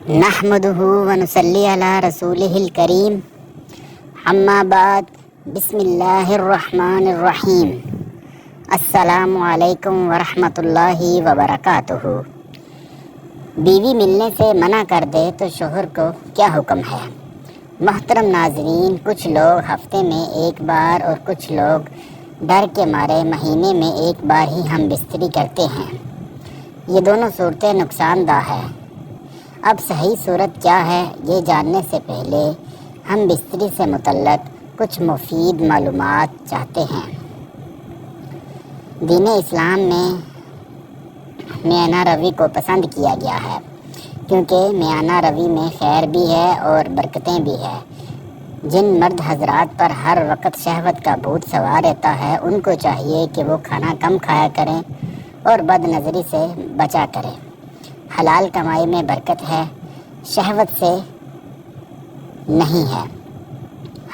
نحمدہ ونصلی علی رسولہ الکریم اما بعد بسم اللہ الرحمن الرحیم السلام علیکم ورحمۃ اللہ وبرکاتہ۔ بیوی ملنے سے منع کر دے تو شوہر کو کیا حکم ہے؟ محترم ناظرین، کچھ لوگ ہفتے میں ایک بار اور کچھ لوگ ڈر کے مارے مہینے میں ایک بار ہی ہم بستری کرتے ہیں۔ یہ دونوں صورتیں نقصان دہ ہے۔ اب صحیح صورت کیا ہے، یہ جاننے سے پہلے ہم بستری سے متعلق کچھ مفید معلومات چاہتے ہیں۔ دین اسلام میں میانہ روی کو پسند کیا گیا ہے، کیونکہ میانہ روی میں خیر بھی ہے اور برکتیں بھی ہے۔ جن مرد حضرات پر ہر وقت شہوت کا بھوت سوار رہتا ہے، ان کو چاہیے کہ وہ کھانا کم کھایا کریں اور بد نظری سے بچا کریں۔ حلال کمائی میں برکت ہے، شہوت سے نہیں ہے۔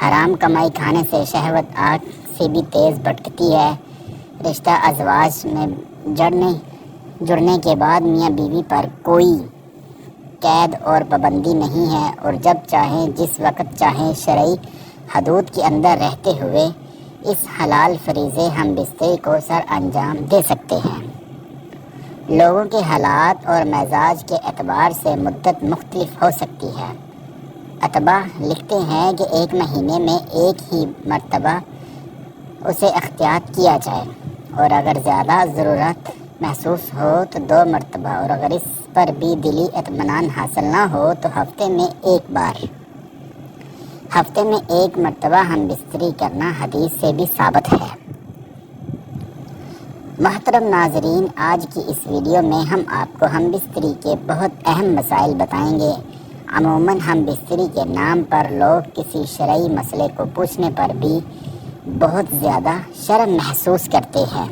حرام کمائی کھانے سے شہوت آگ سے بھی تیز بھٹکتی ہے۔ رشتہ ازواج میں جڑنے کے بعد میاں بیوی پر کوئی قید اور پابندی نہیں ہے، اور جب چاہیں جس وقت چاہیں شرعی حدود کے اندر رہتے ہوئے اس حلال فریضے ہم بستری کو سر انجام دے سکتے ہیں۔ لوگوں کے حالات اور مزاج کے اعتبار سے مدت مختلف ہو سکتی ہے۔ اتباع لکھتے ہیں کہ ایک مہینے میں ایک ہی مرتبہ اسے اختیار کیا جائے، اور اگر زیادہ ضرورت محسوس ہو تو 2 مرتبہ، اور اگر اس پر بھی دلی اطمینان حاصل نہ ہو تو ہفتے میں ایک بار۔ ہفتے میں ایک مرتبہ ہم بستری کرنا حدیث سے بھی ثابت ہے۔ محترم ناظرین، آج کی اس ویڈیو میں ہم آپ کو ہم بستری کے بہت اہم مسائل بتائیں گے۔ عموماً ہم بستری کے نام پر لوگ کسی شرعی مسئلے کو پوچھنے پر بھی بہت زیادہ شرم محسوس کرتے ہیں،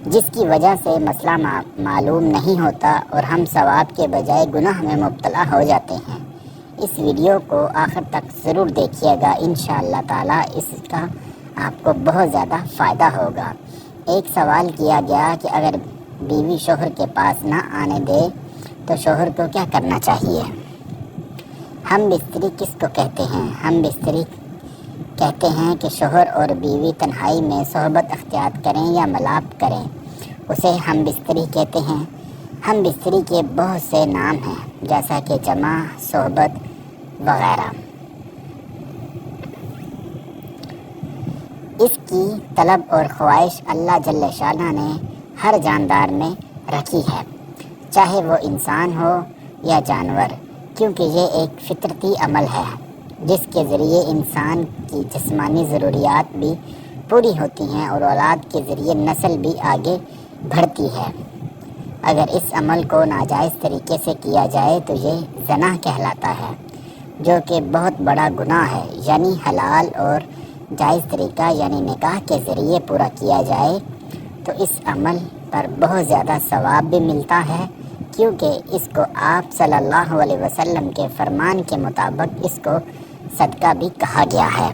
جس کی وجہ سے مسئلہ معلوم نہیں ہوتا اور ہم ثواب کے بجائے گناہ میں مبتلا ہو جاتے ہیں۔ اس ویڈیو کو آخر تک ضرور دیکھیے گا، انشاءاللہ تعالی اس کا آپ کو بہت زیادہ فائدہ ہوگا۔ ایک سوال کیا گیا کہ اگر بیوی شوہر کے پاس نہ آنے دے تو شوہر کو کیا کرنا چاہیے؟ ہم بستری کس کو کہتے ہیں؟ ہم بستری کہتے ہیں کہ شوہر اور بیوی تنہائی میں صحبت اختیار کریں یا ملاپ کریں، اسے ہم بستری کہتے ہیں۔ ہم بستری کے بہت سے نام ہیں، جیسا کہ جمع، صحبت وغیرہ۔ اس کی طلب اور خواہش اللہ جل شانہ نے ہر جاندار میں رکھی ہے، چاہے وہ انسان ہو یا جانور، کیونکہ یہ ایک فطرتی عمل ہے جس کے ذریعے انسان کی جسمانی ضروریات بھی پوری ہوتی ہیں اور اولاد کے ذریعے نسل بھی آگے بڑھتی ہے۔ اگر اس عمل کو ناجائز طریقے سے کیا جائے تو یہ زنا کہلاتا ہے، جو کہ بہت بڑا گناہ ہے۔ یعنی حلال اور جائز طریقہ یعنی نکاح کے ذریعے پورا کیا جائے تو اس عمل پر بہت زیادہ ثواب بھی ملتا ہے، کیونکہ اس کو آپ صلی اللہ علیہ وسلم کے فرمان کے مطابق اس کو صدقہ بھی کہا گیا ہے۔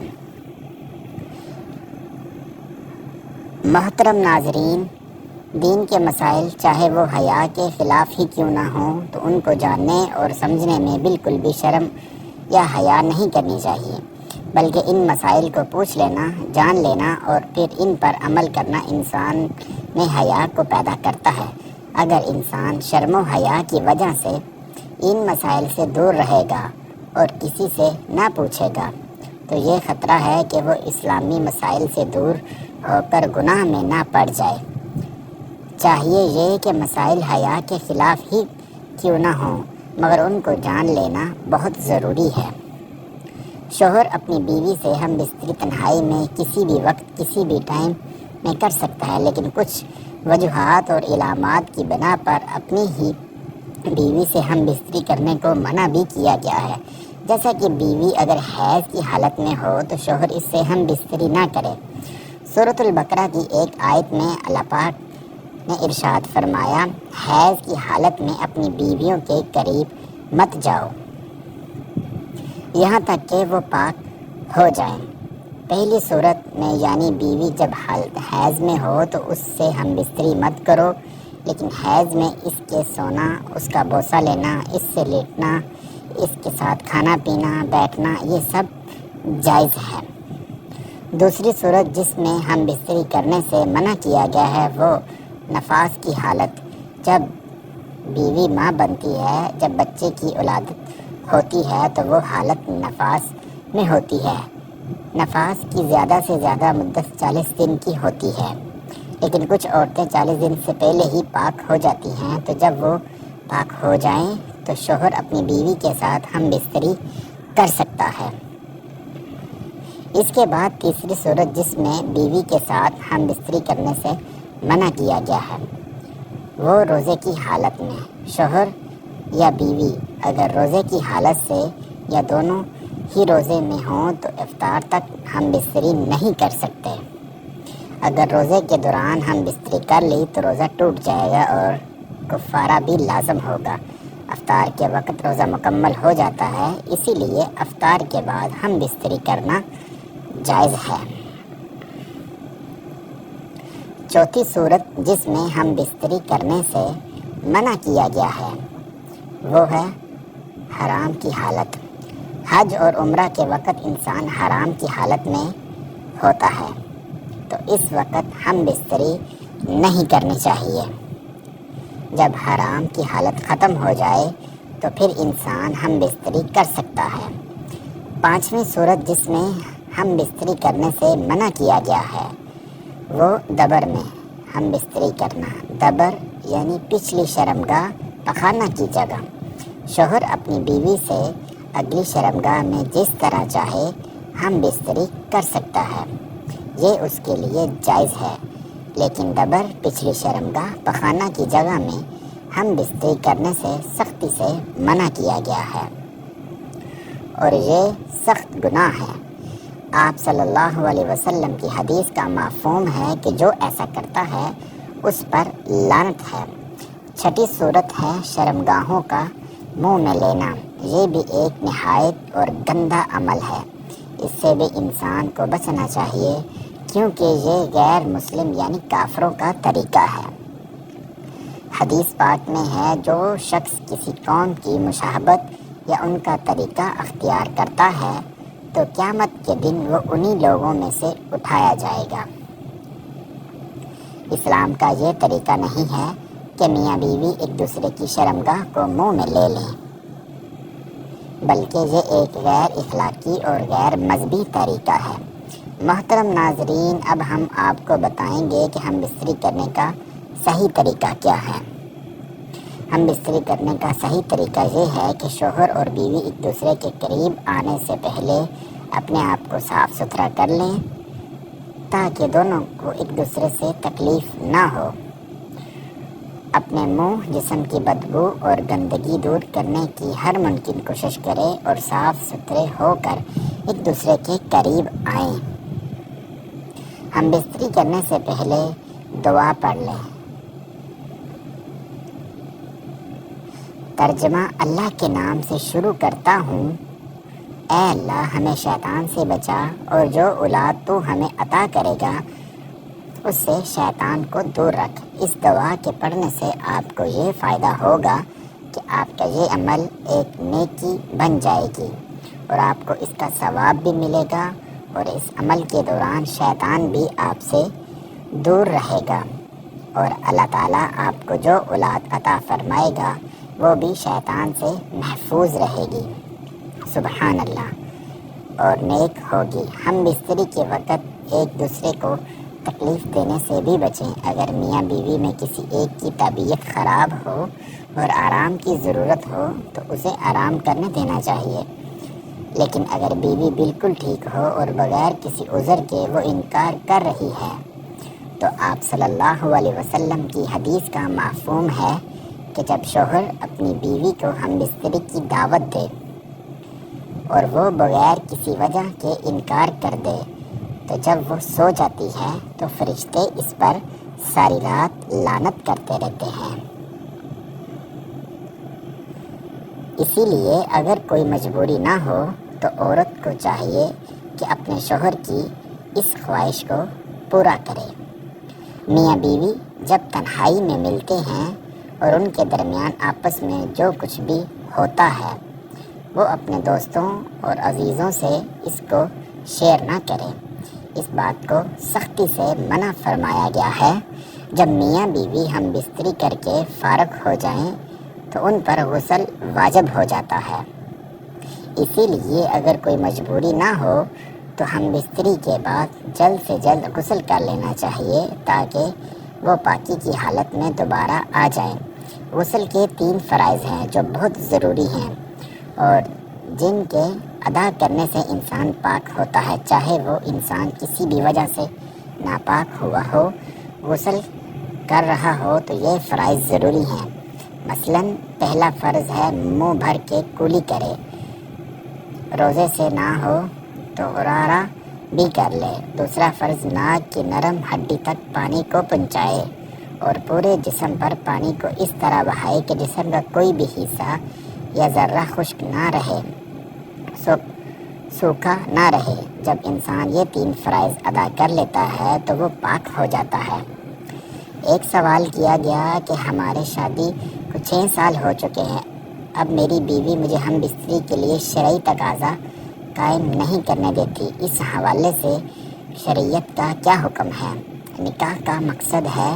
محترم ناظرین، دین کے مسائل چاہے وہ حیا کے خلاف ہی کیوں نہ ہوں تو ان کو جاننے اور سمجھنے میں بالکل بھی شرم یا حیا نہیں کرنی چاہیے، بلکہ ان مسائل کو پوچھ لینا، جان لینا اور پھر ان پر عمل کرنا انسان میں حیا کو پیدا کرتا ہے۔ اگر انسان شرم و حیا کی وجہ سے ان مسائل سے دور رہے گا اور کسی سے نہ پوچھے گا تو یہ خطرہ ہے کہ وہ اسلامی مسائل سے دور ہو کر گناہ میں نہ پڑ جائے۔ چاہیے یہ کہ مسائل حیا کے خلاف ہی کیوں نہ ہوں مگر ان کو جان لینا بہت ضروری ہے۔ شوہر اپنی بیوی سے ہم بستری تنہائی میں کسی بھی وقت کسی بھی ٹائم میں کر سکتا ہے، لیکن کچھ وجوہات اور علامات کی بنا پر اپنی ہی بیوی سے ہم بستری کرنے کو منع بھی کیا گیا ہے۔ جیسا کہ بیوی اگر حیض کی حالت میں ہو تو شوہر اس سے ہم بستری نہ کرے۔ سورۃ البقرہ کی ایک آیت میں اللہ پاک نے ارشاد فرمایا، حیض کی حالت میں اپنی بیویوں کے قریب مت جاؤ یہاں تک کہ وہ پاک ہو جائیں۔ پہلی صورت میں یعنی بیوی جب حیض میں ہو تو اس سے ہم بستری مت کرو، لیکن حیض میں اس کے سونا، اس کا بوسہ لینا، اس سے لیٹنا، اس کے ساتھ کھانا پینا، بیٹھنا، یہ سب جائز ہے۔ دوسری صورت جس میں ہم بستری کرنے سے منع کیا گیا ہے وہ نفاس کی حالت، جب بیوی ماں بنتی ہے، جب بچے کی ولادت ہوتی ہے تو وہ حالت نفاس میں ہوتی ہے۔ نفاس کی زیادہ سے زیادہ مدت 40 دن کی ہوتی ہے، لیکن کچھ عورتیں 40 دن سے پہلے ہی پاک ہو جاتی ہیں، تو جب وہ پاک ہو جائیں تو شوہر اپنی بیوی کے ساتھ ہم بستری کر سکتا ہے۔ اس کے بعد تیسری صورت جس میں بیوی کے ساتھ ہم بستری کرنے سے منع کیا گیا ہے وہ روزے کی حالت میں۔ شوہر یا بیوی اگر روزے کی حالت سے یا دونوں ہی روزے میں ہوں تو افطار تک ہم بستری نہیں کر سکتے۔ اگر روزے کے دوران ہم بستری کر لی تو روزہ ٹوٹ جائے گا اور کفارہ بھی لازم ہوگا۔ افطار کے وقت روزہ مکمل ہو جاتا ہے، اسی لیے افطار کے بعد ہم بستری کرنا جائز ہے۔ چوتھی صورت جس میں ہم بستری کرنے سے منع کیا گیا ہے وہ ہے حرام کی حالت۔ حج اور عمرہ کے وقت انسان حرام کی حالت میں ہوتا ہے تو اس وقت ہم بستری نہیں کرنی چاہیے۔ جب حرام کی حالت ختم ہو جائے تو پھر انسان ہم بستری کر سکتا ہے۔ پانچویں صورت جس میں ہم بستری کرنے سے منع کیا گیا ہے وہ دبر میں ہم بستری کرنا۔ دبر یعنی پچھلی شرمگاہ پخانہ کی جگہ۔ شوہر اپنی بیوی سے اگلی شرمگاہ میں جس طرح چاہے ہم بستری کر سکتا ہے، یہ اس کے لیے جائز ہے، لیکن دبر پچھلی شرمگاہ پخانہ کی جگہ میں ہم بستری کرنے سے سختی سے منع کیا گیا ہے اور یہ سخت گناہ ہے۔ آپ صلی اللہ علیہ وسلم کی حدیث کا مفہوم ہے کہ جو ایسا کرتا ہے اس پر لعنت ہے۔ چھٹی صورت ہے شرمگاہوں کا منہ میں لینا۔ یہ بھی ایک نہایت اور گندا عمل ہے، اس سے بھی انسان کو بچنا چاہیے کیونکہ یہ غیر مسلم یعنی کافروں کا طریقہ ہے۔ حدیث پاک میں ہے جو شخص کسی قوم کی مشابہت یا ان کا طریقہ اختیار کرتا ہے تو قیامت کے دن وہ انہی لوگوں میں سے اٹھایا جائے گا۔ اسلام کا یہ طریقہ نہیں ہے کہ میاں بیوی ایک دوسرے کی شرمگاہ کو منہ میں لے لیں، بلکہ یہ ایک غیر اخلاقی اور غیر مذہبی طریقہ ہے۔ محترم ناظرین، اب ہم آپ کو بتائیں گے کہ ہم بستری کرنے کا صحیح طریقہ کیا ہے۔ ہم بستری کرنے کا صحیح طریقہ یہ ہے کہ شوہر اور بیوی ایک دوسرے کے قریب آنے سے پہلے اپنے آپ کو صاف ستھرا کر لیں تاکہ دونوں کو ایک دوسرے سے تکلیف نہ ہو۔ اپنے منہ، جسم کی بدبو اور گندگی دور کرنے کی ہر ممکن کوشش کریں اور صاف ستھرے ہو کر ایک دوسرے کے قریب آئیں۔ ہم بستری کرنے سے پہلے دعا پڑھ لیں۔ ترجمہ: اللہ کے نام سے شروع کرتا ہوں، اے اللہ ہمیں شیطان سے بچا اور جو اولاد تو ہمیں عطا کرے گا اس سے شیطان کو دور رکھ۔ اس دعا کے پڑھنے سے آپ کو یہ فائدہ ہوگا کہ آپ کا یہ عمل ایک نیکی بن جائے گی اور آپ کو اس کا ثواب بھی ملے گا اور اس عمل کے دوران شیطان بھی آپ سے دور رہے گا اور اللہ تعالیٰ آپ کو جو اولاد عطا فرمائے گا وہ بھی شیطان سے محفوظ رہے گی۔ سبحان اللہ، اور نیک ہوگی۔ ہم بستری کے وقت ایک دوسرے کو تکلیف دینے سے بھی بچیں۔ اگر میاں بیوی میں کسی ایک کی طبیعت خراب ہو اور آرام کی ضرورت ہو تو اسے آرام کرنے دینا چاہیے، لیکن اگر بیوی بالکل ٹھیک ہو اور بغیر کسی عذر کے وہ انکار کر رہی ہے تو آپ صلی اللہ علیہ وسلم کی حدیث کا مفہوم ہے کہ جب شوہر اپنی بیوی کو ہم بستری کی دعوت دے اور وہ بغیر کسی وجہ کے انکار کر دے تو جب وہ سو جاتی ہے تو فرشتے اس پر ساری رات لعنت کرتے رہتے ہیں۔ اسی لیے اگر کوئی مجبوری نہ ہو تو عورت کو چاہیے کہ اپنے شوہر کی اس خواہش کو پورا کرے۔ میاں بیوی جب تنہائی میں ملتے ہیں اور ان کے درمیان آپس میں جو کچھ بھی ہوتا ہے وہ اپنے دوستوں اور عزیزوں سے اس کو شیئر نہ کریں۔ اس بات کو سختی سے منع فرمایا گیا ہے۔ جب میاں بیوی ہم بستری کر کے فارغ ہو جائیں تو ان پر غسل واجب ہو جاتا ہے۔ اسی لیے اگر کوئی مجبوری نہ ہو تو ہم بستری کے بعد جلد سے جلد غسل کر لینا چاہیے تاکہ وہ پاکی کی حالت میں دوبارہ آ جائیں۔ غسل کے 3 فرائض ہیں جو بہت ضروری ہیں اور جن کے ادا کرنے سے انسان پاک ہوتا ہے، چاہے وہ انسان کسی بھی وجہ سے ناپاک ہوا ہو، غسل کر رہا ہو تو یہ فرائض ضروری ہیں۔ مثلاً پہلا فرض ہے منہ بھر کے کولی کرے، روزے سے نہ ہو تو غرارہ بھی کر لے۔ دوسرا فرض ناک کی نرم ہڈی تک پانی کو پہنچائے اور پورے جسم پر پانی کو اس طرح بہائے کہ جسم کا کوئی بھی حصہ یا ذرہ خشک نہ رہے، سوکھا نہ رہے۔ جب انسان یہ 3 فرائض ادا کر لیتا ہے تو وہ پاک ہو جاتا ہے۔ ایک سوال کیا گیا کہ ہمارے شادی کو 6 سال ہو چکے ہیں، اب میری بیوی مجھے ہم بستری کے لیے شرعی تقاضا قائم نہیں کرنے دیتی، اس حوالے سے شریعت کا کیا حکم ہے؟ نکاح کا مقصد ہے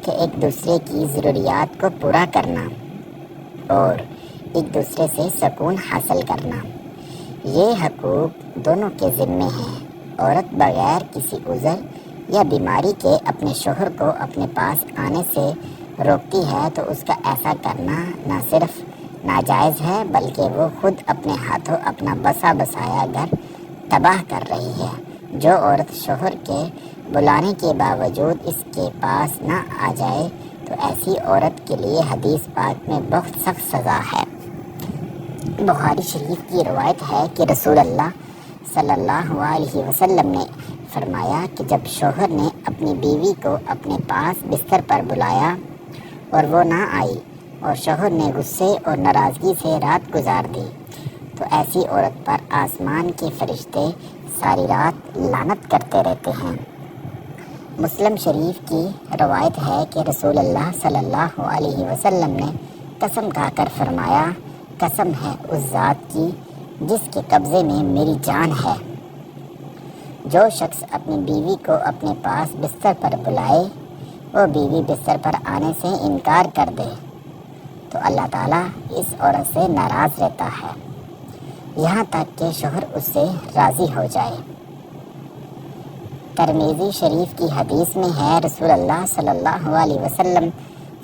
کہ ایک دوسرے کی ضروریات کو پورا کرنا اور ایک دوسرے سے سکون حاصل کرنا۔ یہ حقوق دونوں کے ذمے ہیں۔ عورت بغیر کسی عذر یا بیماری کے اپنے شوہر کو اپنے پاس آنے سے روکتی ہے تو اس کا ایسا کرنا نہ صرف ناجائز ہے بلکہ وہ خود اپنے ہاتھوں اپنا بسا بسایا گھر تباہ کر رہی ہے۔ جو عورت شوہر کے بلانے کے باوجود اس کے پاس نہ آ جائے تو ایسی عورت کے لیے حدیث پاک میں بہت سخت سزا ہے۔ بخاری شریف کی روایت ہے کہ رسول اللہ صلی اللہ علیہ وسلم نے فرمایا کہ جب شوہر نے اپنی بیوی کو اپنے پاس بستر پر بلایا اور وہ نہ آئی اور شوہر نے غصے اور ناراضگی سے رات گزار دی تو ایسی عورت پر آسمان کے فرشتے ساری رات لعنت کرتے رہتے ہیں۔ مسلم شریف کی روایت ہے کہ رسول اللہ صلی اللہ علیہ وسلم نے قسم کھا کر فرمایا، قسم ہے اس ذات کی جس کے قبضے میں میری جان ہے، جو شخص اپنی بیوی کو اپنے پاس بستر پر بلائے وہ بیوی بستر پر آنے سے انکار کر دے تو اللہ تعالیٰ اس عورت سے ناراض رہتا ہے یہاں تک کہ شوہر اس سے راضی ہو جائے۔ ترمذی شریف کی حدیث میں ہے رسول اللہ صلی اللہ علیہ وسلم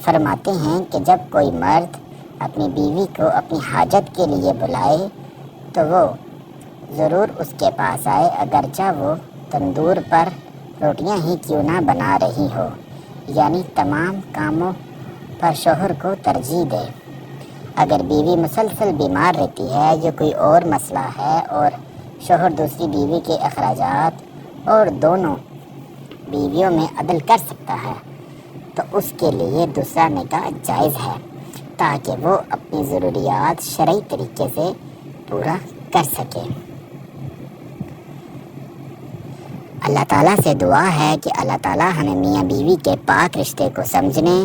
فرماتے ہیں کہ جب کوئی مرد اپنی بیوی کو اپنی حاجت کے لیے بلائے تو وہ ضرور اس کے پاس آئے اگرچہ وہ تندور پر روٹیاں ہی کیوں نہ بنا رہی ہو، یعنی تمام کاموں پر شوہر کو ترجیح دے۔ اگر بیوی مسلسل بیمار رہتی ہے یا کوئی اور مسئلہ ہے اور شوہر دوسری بیوی کے اخراجات اور دونوں بیویوں میں عدل کر سکتا ہے تو اس کے لیے دوسرا نکاح جائز ہے تاکہ وہ اپنی ضروریات شرعی طریقے سے پورا کر سکے۔ اللہ تعالیٰ سے دعا ہے کہ اللہ تعالیٰ ہمیں میاں بیوی کے پاک رشتے کو سمجھنے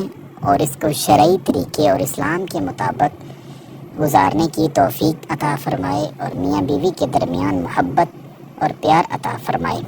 اور اس کو شرعی طریقے اور اسلام کے مطابق گزارنے کی توفیق عطا فرمائے اور میاں بیوی کے درمیان محبت اور پیار عطا فرمائے۔